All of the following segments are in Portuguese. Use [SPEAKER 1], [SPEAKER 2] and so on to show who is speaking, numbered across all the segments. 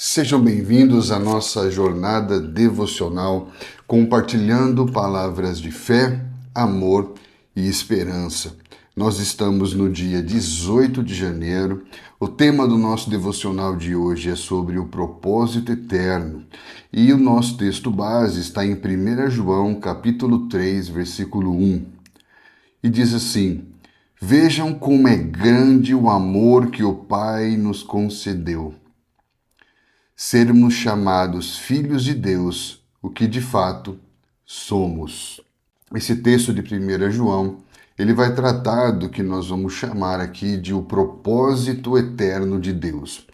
[SPEAKER 1] Sejam bem-vindos à nossa jornada devocional, compartilhando palavras de fé, amor e esperança. Nós estamos no dia 18 de janeiro. O tema do nosso devocional de hoje é sobre o propósito eterno. E o nosso texto base está em 1 João, capítulo 3, versículo 1. E diz assim: Vejam como é grande o amor que o Pai nos concedeu. Sermos chamados filhos de Deus, o que de fato somos. Esse texto de 1 João, ele vai tratar do que nós vamos chamar aqui de o propósito eterno de Deus.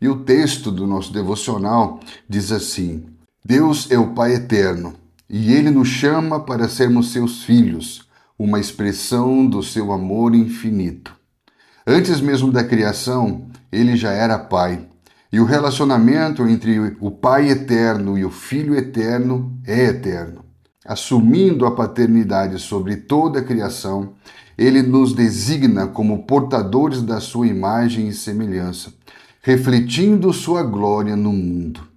[SPEAKER 1] E o texto do nosso devocional diz assim: Deus é o Pai eterno, e Ele nos chama para sermos seus filhos, uma expressão do seu amor infinito. Antes mesmo da criação, Ele já era Pai. E o relacionamento entre o Pai eterno e o Filho eterno é eterno. Assumindo a paternidade sobre toda a criação, Ele nos designa como portadores da sua imagem e semelhança, refletindo sua glória no mundo.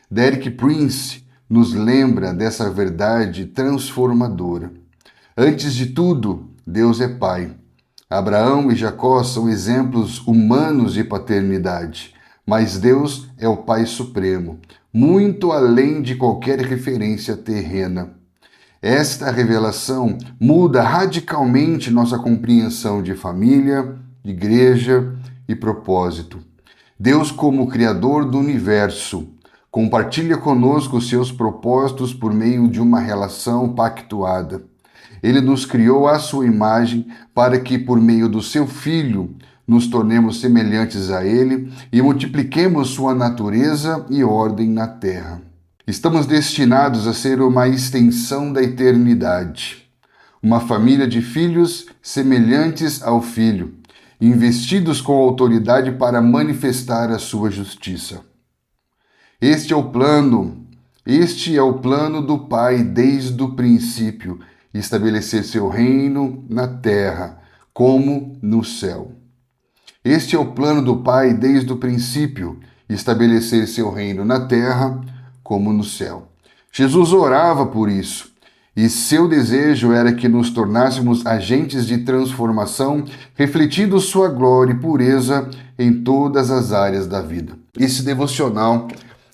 [SPEAKER 1] Derek Prince nos lembra dessa verdade transformadora. Antes de tudo, Deus é Pai. Abraão e Jacó são exemplos humanos de paternidade. Mas Deus é o Pai Supremo, muito além de qualquer referência terrena. Esta revelação muda radicalmente nossa compreensão de família, igreja e propósito. Deus, como Criador do universo, compartilha conosco seus propósitos por meio de uma relação pactuada. Ele nos criou à sua imagem para que, por meio do seu Filho, nos tornemos semelhantes a Ele e multipliquemos sua natureza e ordem na terra. Estamos destinados a ser uma extensão da eternidade, uma família de filhos semelhantes ao Filho, investidos com autoridade para manifestar a sua justiça. Este é o plano do Pai desde o princípio, estabelecer seu reino na terra, como no céu. Este é o plano do Pai desde o princípio, estabelecer seu reino na terra como no céu. Jesus orava por isso, e seu desejo era que nos tornássemos agentes de transformação, refletindo sua glória e pureza em todas as áreas da vida. Esse devocional,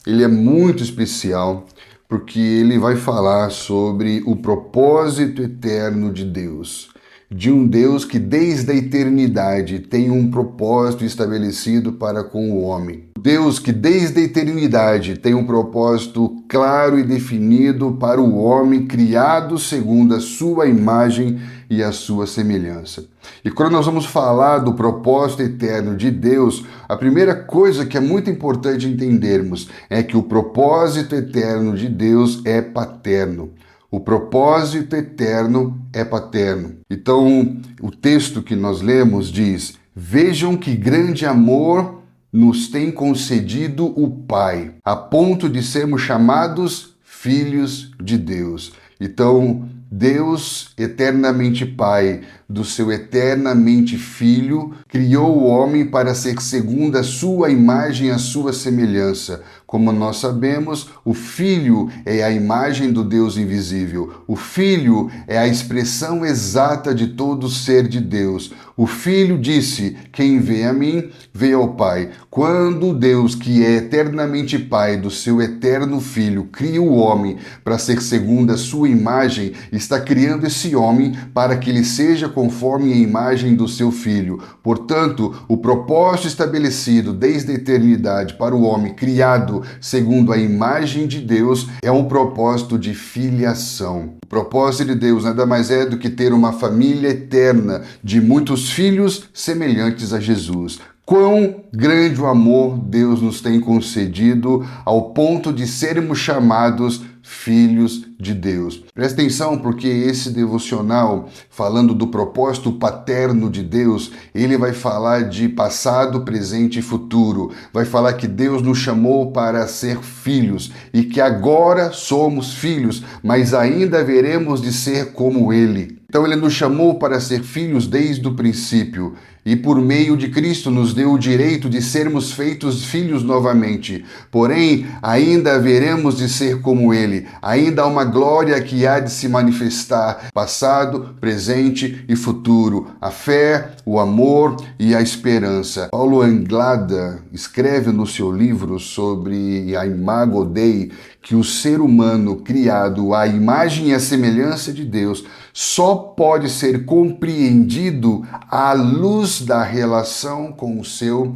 [SPEAKER 1] ele é muito especial, porque ele vai falar sobre o propósito eterno de Deus. De um Deus que desde a eternidade tem um propósito estabelecido para com o homem. Deus que desde a eternidade tem um propósito claro e definido para o homem criado segundo a sua imagem e a sua semelhança. E quando nós vamos falar do propósito eterno de Deus, a primeira coisa que é muito importante entendermos é que o propósito eterno de Deus é paterno. O propósito eterno é paterno. Então, o texto que nós lemos diz: Vejam que grande amor nos tem concedido o Pai, a ponto de sermos chamados filhos de Deus. Então, Deus, eternamente Pai, do seu eternamente Filho, criou o homem para ser segundo a sua imagem e a sua semelhança. Como nós sabemos, o Filho é a imagem do Deus invisível. O Filho é a expressão exata de todo ser de Deus. O Filho disse: Quem vê a mim, vê ao Pai. Quando Deus, que é eternamente Pai do seu eterno Filho, cria o homem para ser segundo a sua imagem, está criando esse homem para que ele seja conforme a imagem do seu Filho. Portanto, o propósito estabelecido desde a eternidade para o homem criado segundo a imagem de Deus é um propósito de filiação. O propósito de Deus nada mais é do que ter uma família eterna de muitos filhos semelhantes a Jesus. Quão grande o amor Deus nos tem concedido ao ponto de sermos chamados filhos de Deus. Presta atenção, porque esse devocional, falando do propósito paterno de Deus, ele vai falar de passado, presente e futuro. Vai falar que Deus nos chamou para ser filhos e que agora somos filhos, mas ainda haveremos de ser como Ele. Então ele nos chamou para ser filhos desde o princípio e por meio de Cristo nos deu o direito de sermos feitos filhos novamente. Porém, ainda haveremos de ser como Ele. Ainda há uma glória que há de se manifestar, passado, presente e futuro. A fé, o amor e a esperança. Paulo Anglada escreve no seu livro sobre a Imago Dei que o ser humano criado à imagem e à semelhança de Deus só pode ser compreendido à luz da relação com o seu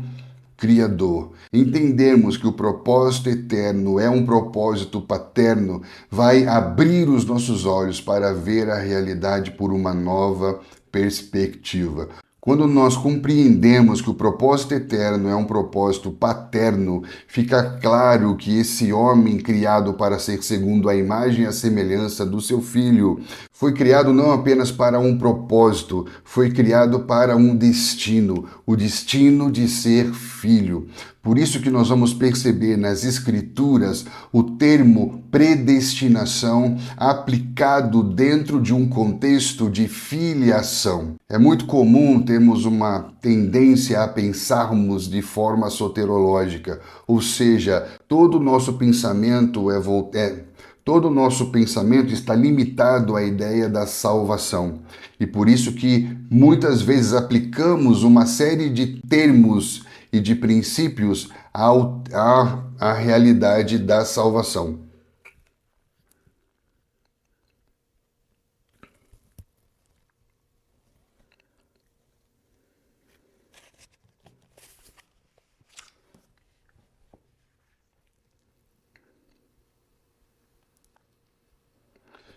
[SPEAKER 1] Criador. Entendermos que o propósito eterno é um propósito paterno vai abrir os nossos olhos para ver a realidade por uma nova perspectiva. Quando nós compreendemos que o propósito eterno é um propósito paterno, fica claro que esse homem criado para ser segundo a imagem e a semelhança do seu filho, foi criado não apenas para um propósito, foi criado para um destino, o destino de ser filho. Por isso que nós vamos perceber nas Escrituras o termo predestinação aplicado dentro de um contexto de filiação. É muito comum termos uma tendência a pensarmos de forma soterológica, ou seja, todo o nosso pensamento Todo o nosso pensamento está limitado à ideia da salvação. E por isso que muitas vezes aplicamos uma série de termos e de princípios à realidade da salvação.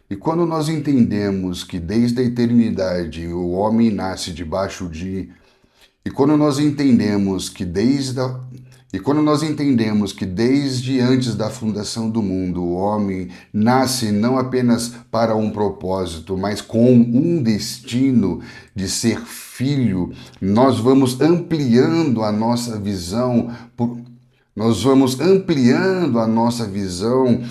[SPEAKER 1] E quando nós entendemos que desde a eternidade o homem nasce debaixo de... E quando nós entendemos que desde antes da fundação do mundo o homem nasce não apenas para um propósito, mas com um destino de ser filho, nós vamos ampliando a nossa visão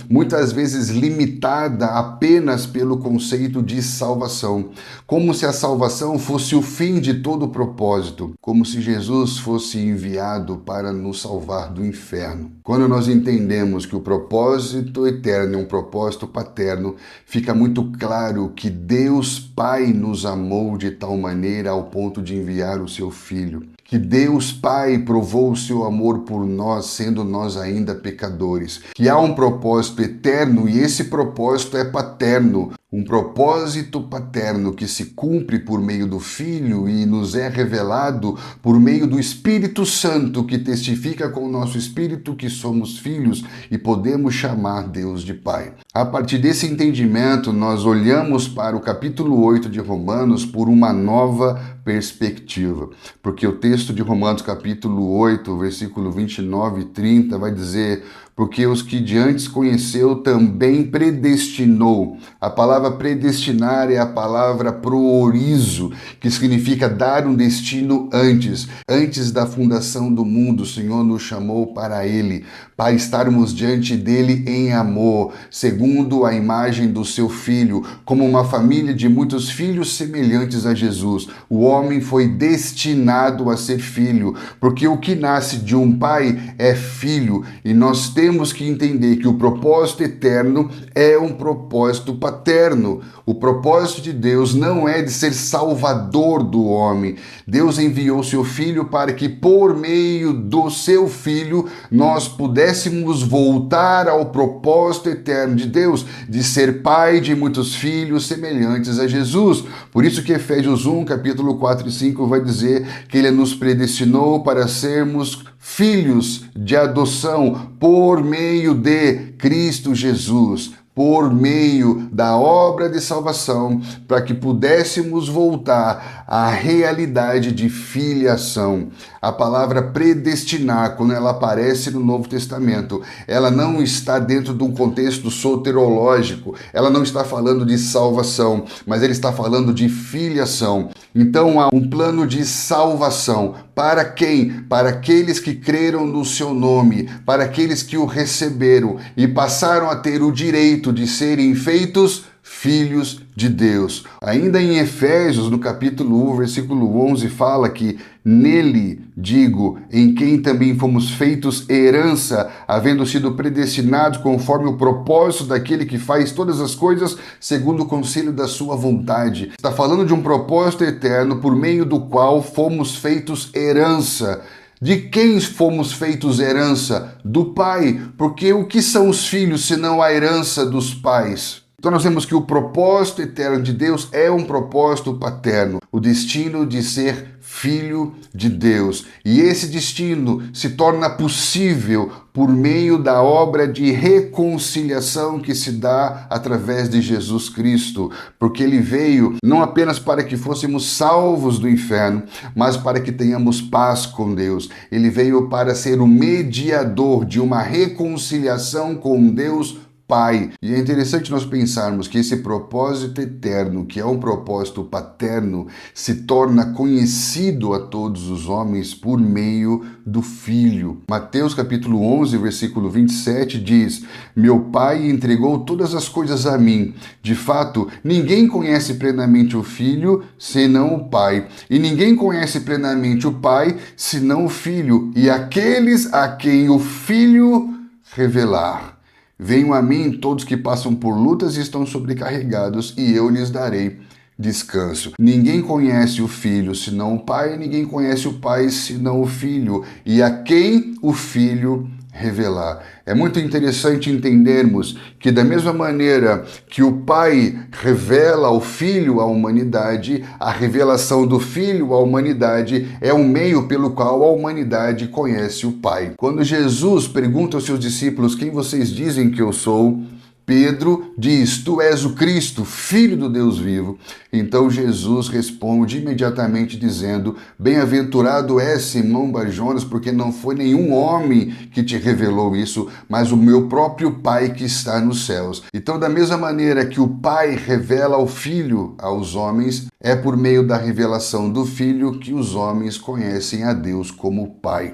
[SPEAKER 1] muitas vezes limitada apenas pelo conceito de salvação, como se a salvação fosse o fim de todo o propósito, como se Jesus fosse enviado para nos salvar do inferno. Quando nós entendemos que o propósito eterno é um propósito paterno, fica muito claro que Deus Pai nos amou de tal maneira ao ponto de enviar o seu Filho. Que Deus Pai provou o seu amor por nós, sendo nós ainda pecadores. Que há um propósito eterno e esse propósito é paterno. Um propósito paterno que se cumpre por meio do Filho e nos é revelado por meio do Espírito Santo, que testifica com o nosso espírito que somos filhos e podemos chamar Deus de Pai. A partir desse entendimento, nós olhamos para o capítulo 8 de Romanos por uma nova perspectiva. Porque o texto de Romanos capítulo 8, versículo 29 e 30 vai dizer: porque os que de antes conheceu também predestinou. A palavra predestinar é a palavra proorizo, que significa dar um destino antes. Antes da fundação do mundo, o Senhor nos chamou para Ele, para estarmos diante dEle em amor, segundo a imagem do seu Filho, como uma família de muitos filhos semelhantes a Jesus. O homem foi destinado a ser filho, porque o que nasce de um pai é filho, e nós temos que entender que o propósito eterno é um propósito paterno. O propósito de Deus não é de ser salvador do homem. Deus enviou seu Filho para que, por meio do seu Filho, nós pudéssemos voltar ao propósito eterno de Deus, de ser pai de muitos filhos semelhantes a Jesus. Por isso que Efésios 1, capítulo 4 e 5 vai dizer que Ele nos predestinou para sermos filhos de adoção por meio de Cristo Jesus, por meio da obra de salvação, para que pudéssemos voltar à realidade de filiação. A palavra predestinar, quando ela aparece no Novo Testamento, ela não está dentro de um contexto soterológico, ela não está falando de salvação, mas ela está falando de filiação. Então há um plano de salvação. Para quem? Para aqueles que creram no seu nome, para aqueles que o receberam e passaram a ter o direito de serem feitos filhos de Deus. Ainda em Efésios, no capítulo 1, versículo 11, fala que nele, digo, em quem também fomos feitos herança, havendo sido predestinados conforme o propósito daquele que faz todas as coisas segundo o conselho da sua vontade. Está falando de um propósito eterno por meio do qual fomos feitos herança. De quem fomos feitos herança? Do Pai. Porque o que são os filhos senão a herança dos pais? Então nós vemos que o propósito eterno de Deus é um propósito paterno, o destino de ser filho de Deus. E esse destino se torna possível por meio da obra de reconciliação que se dá através de Jesus Cristo, porque ele veio não apenas para que fôssemos salvos do inferno, mas para que tenhamos paz com Deus. Ele veio para ser o mediador de uma reconciliação com Deus Pai. E é interessante nós pensarmos que esse propósito eterno, que é um propósito paterno, se torna conhecido a todos os homens por meio do Filho. Mateus capítulo 11, versículo 27 diz: Meu Pai entregou todas as coisas a mim. De fato, ninguém conhece plenamente o Filho, senão o Pai. E ninguém conhece plenamente o Pai, senão o Filho. E aqueles a quem o Filho revelar. Venham a mim todos que passam por lutas e estão sobrecarregados, e eu lhes darei descanso. Ninguém conhece o Filho senão o Pai, ninguém conhece o Pai senão o Filho, e a quem o Filho revelar. É muito interessante entendermos que da mesma maneira que o Pai revela ao Filho à humanidade, a revelação do Filho à humanidade é um meio pelo qual a humanidade conhece o Pai. Quando Jesus pergunta aos seus discípulos: quem vocês dizem que eu sou? Pedro diz: tu és o Cristo, Filho do Deus vivo. Então Jesus responde imediatamente dizendo: bem-aventurado és, Simão Bar-Jonas, porque não foi nenhum homem que te revelou isso, mas o meu próprio Pai que está nos céus. Então, da mesma maneira que o Pai revela ao Filho aos homens, é por meio da revelação do Filho que os homens conhecem a Deus como Pai.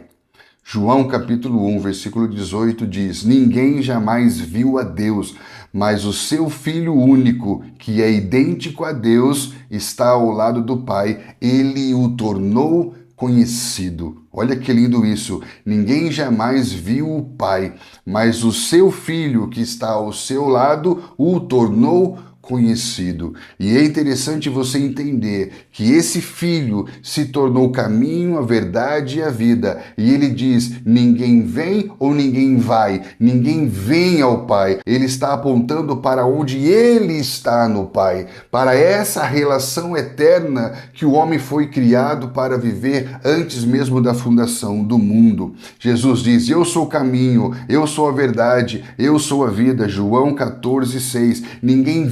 [SPEAKER 1] João capítulo 1, versículo 18 diz: ninguém jamais viu a Deus, mas o seu Filho único, que é idêntico a Deus, está ao lado do Pai, ele o tornou conhecido. Olha que lindo isso. Ninguém jamais viu o Pai, mas o seu Filho, que está ao seu lado, o tornou conhecido. E é interessante você entender que esse Filho se tornou o caminho, a verdade e a vida. E ele diz: ninguém vem ou ninguém vai, ninguém vem ao Pai. Ele está apontando para onde ele está no Pai, para essa relação eterna que o homem foi criado para viver antes mesmo da fundação do mundo. Jesus diz: eu sou o caminho, eu sou a verdade, eu sou a vida. João 14:6. Ninguém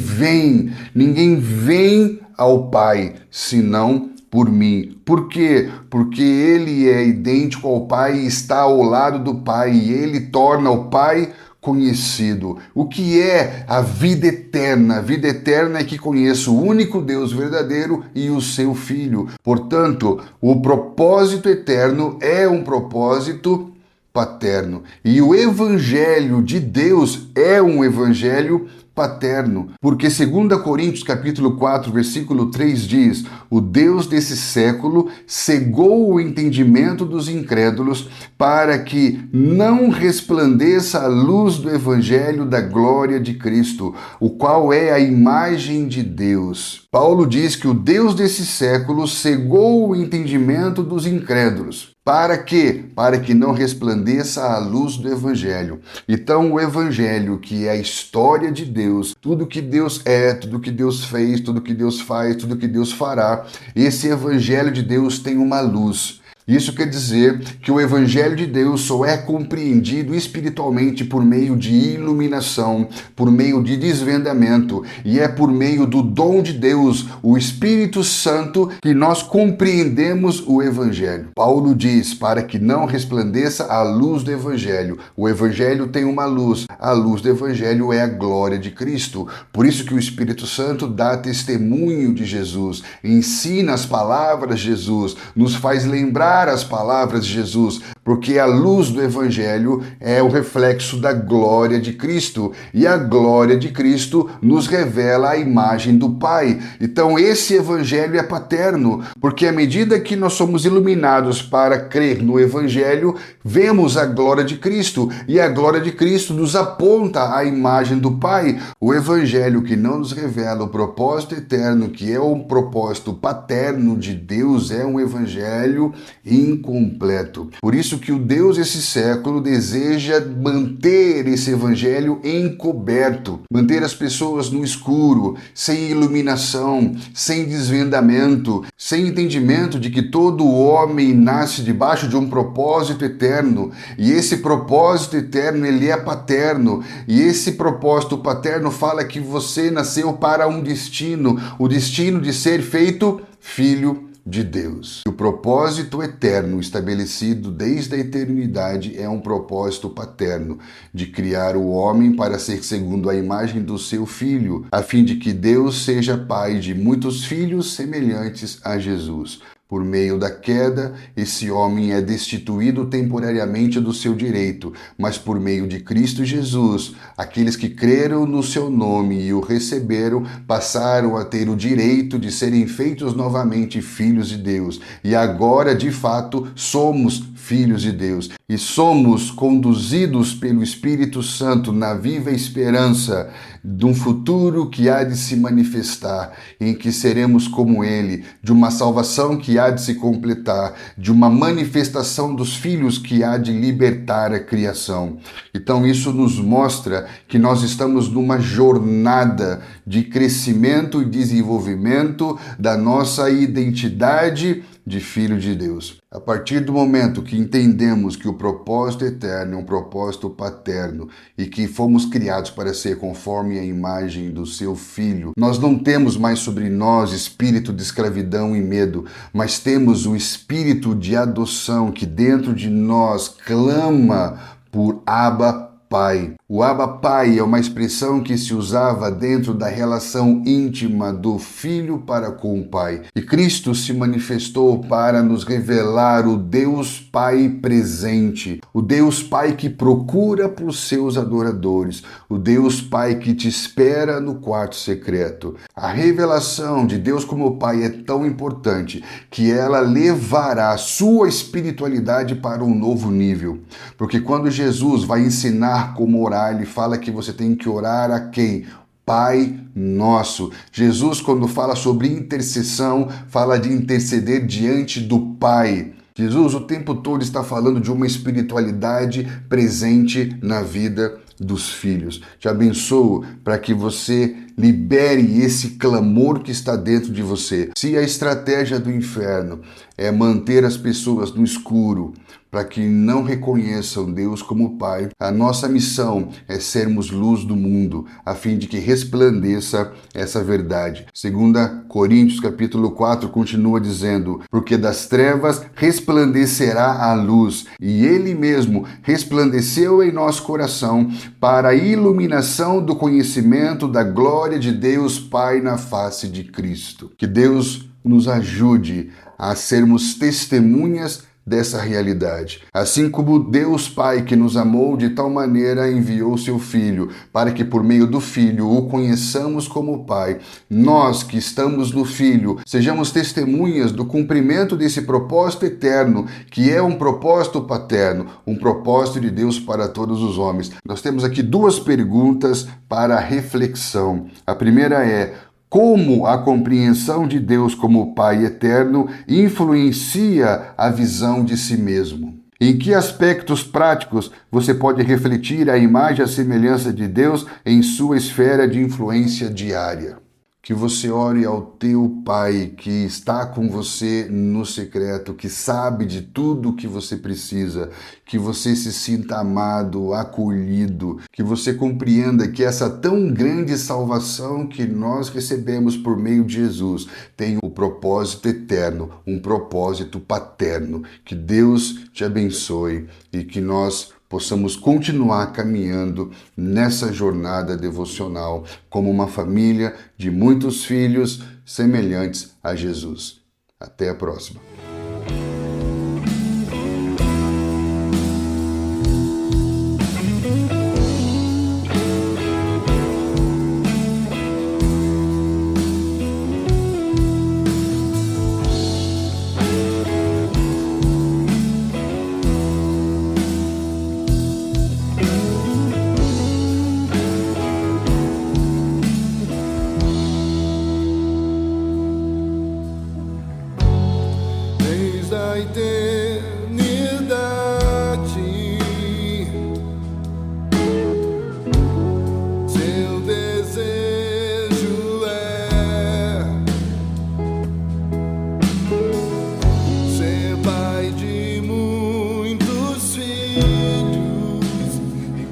[SPEAKER 1] vem ao Pai, senão por mim. Por quê? Porque ele é idêntico ao Pai e está ao lado do Pai, e ele torna o Pai conhecido. O que é a vida eterna? A vida eterna é que conheço o único Deus verdadeiro e o seu Filho. Portanto, o propósito eterno é um propósito paterno. E o Evangelho de Deus é um Evangelho paterno, porque 2 Coríntios capítulo 4, versículo 3 diz: o Deus desse século cegou o entendimento dos incrédulos para que não resplandeça a luz do evangelho da glória de Cristo, o qual é a imagem de Deus. Paulo diz que o Deus desse século cegou o entendimento dos incrédulos. Para quê? Para que não resplandeça a luz do Evangelho. Então, o Evangelho, que é a história de Deus, tudo que Deus é, tudo que Deus fez, tudo que Deus faz, tudo que Deus fará, esse Evangelho de Deus tem uma luz. Isso quer dizer que o Evangelho de Deus só é compreendido espiritualmente por meio de iluminação, por meio de desvendamento, e é por meio do dom de Deus, o Espírito Santo, que nós compreendemos o Evangelho. Paulo diz: para que não resplandeça a luz do Evangelho. O Evangelho tem uma luz, a luz do Evangelho é a glória de Cristo. Por isso que o Espírito Santo dá testemunho de Jesus, ensina as palavras de Jesus, nos faz lembrar pregar as palavras de Jesus, porque a luz do Evangelho é o reflexo da glória de Cristo, e a glória de Cristo nos revela a imagem do Pai. Então esse Evangelho é paterno, porque à medida que nós somos iluminados para crer no Evangelho, vemos a glória de Cristo, e a glória de Cristo nos aponta a imagem do Pai. O Evangelho que não nos revela o propósito eterno, que é o propósito paterno de Deus, é um Evangelho incompleto. Por isso que o Deus desse século deseja manter esse Evangelho encoberto, manter as pessoas no escuro, sem iluminação, sem desvendamento, sem entendimento de que todo homem nasce debaixo de um propósito eterno, e esse propósito eterno, ele é paterno, e esse propósito paterno fala que você nasceu para um destino, o destino de ser feito filho de Deus. O propósito eterno estabelecido desde a eternidade é um propósito paterno, de criar o homem para ser segundo a imagem do seu filho, a fim de que Deus seja pai de muitos filhos semelhantes a Jesus. Por meio da queda, esse homem é destituído temporariamente do seu direito, mas por meio de Cristo Jesus, aqueles que creram no seu nome e o receberam, passaram a ter o direito de serem feitos novamente filhos de Deus. E agora, de fato, somos filhos de Deus. E somos conduzidos pelo Espírito Santo na viva esperança de um futuro que há de se manifestar, em que seremos como Ele, de uma salvação que há de se completar, de uma manifestação dos filhos que há de libertar a criação. Então isso nos mostra que nós estamos numa jornada de crescimento e desenvolvimento da nossa identidade de filho de Deus. A partir do momento que entendemos que o propósito eterno é um propósito paterno e que fomos criados para ser conforme a imagem do seu Filho, nós não temos mais sobre nós espírito de escravidão e medo, mas temos o espírito de adoção que dentro de nós clama por Abba Pai. O Abba Pai é uma expressão que se usava dentro da relação íntima do filho para com o Pai. E Cristo se manifestou para nos revelar o Deus Pai presente, o Deus Pai que procura por seus adoradores, o Deus Pai que te espera no quarto secreto. A revelação de Deus como Pai é tão importante que ela levará a sua espiritualidade para um novo nível. Porque quando Jesus vai ensinar como orar, ele fala que você tem que orar a quem? Pai Nosso. Jesus, quando fala sobre intercessão, fala de interceder diante do Pai. Jesus o tempo todo está falando de uma espiritualidade presente na vida dos filhos. Te abençoo para que você libere esse clamor que está dentro de você. Se a estratégia do inferno é manter as pessoas no escuro para que não reconheçam Deus como Pai, a nossa missão é sermos luz do mundo, a fim de que resplandeça essa verdade. 2 Coríntios capítulo 4 continua dizendo: porque das trevas resplandecerá a luz, e Ele mesmo resplandeceu em nosso coração para a iluminação do conhecimento da glória de Deus Pai na face de Cristo. Que Deus nos ajude a sermos testemunhas dessa realidade. Assim como Deus Pai, que nos amou de tal maneira, enviou seu Filho, para que por meio do Filho o conheçamos como Pai, nós que estamos no Filho, sejamos testemunhas do cumprimento desse propósito eterno, que é um propósito paterno, um propósito de Deus para todos os homens. Nós temos aqui duas perguntas para reflexão. A primeira é: como a compreensão de Deus como Pai eterno influencia a visão de si mesmo? Em que aspectos práticos você pode refletir a imagem e a semelhança de Deus em sua esfera de influência diária? Que você ore ao teu Pai que está com você no secreto, que sabe de tudo o que você precisa, que você se sinta amado, acolhido, que você compreenda que essa tão grande salvação que nós recebemos por meio de Jesus tem um propósito eterno, um propósito paterno. Que Deus te abençoe e que nós possamos continuar caminhando nessa jornada devocional como uma família de muitos filhos semelhantes a Jesus. Até a próxima.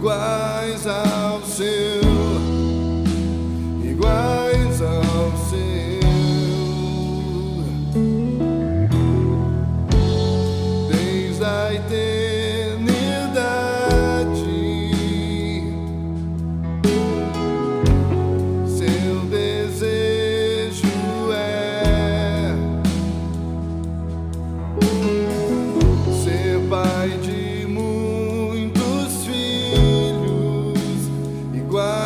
[SPEAKER 2] iguais ao seu, iguais ao seu. Desde a eternidade, seu desejo é ser pai de muitos filhos iguais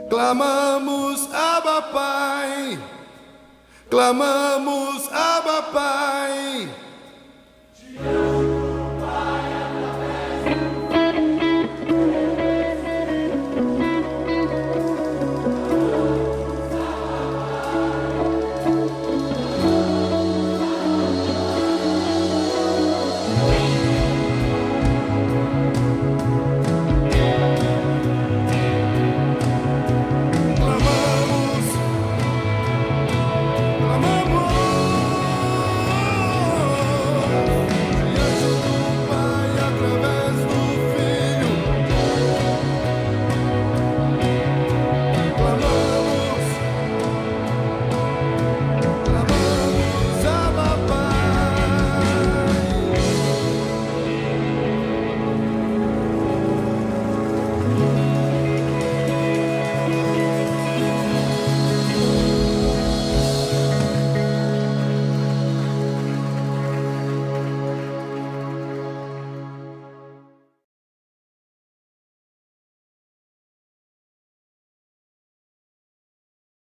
[SPEAKER 2] Clamamos, Abba Pai. Clamamos, Abba Pai.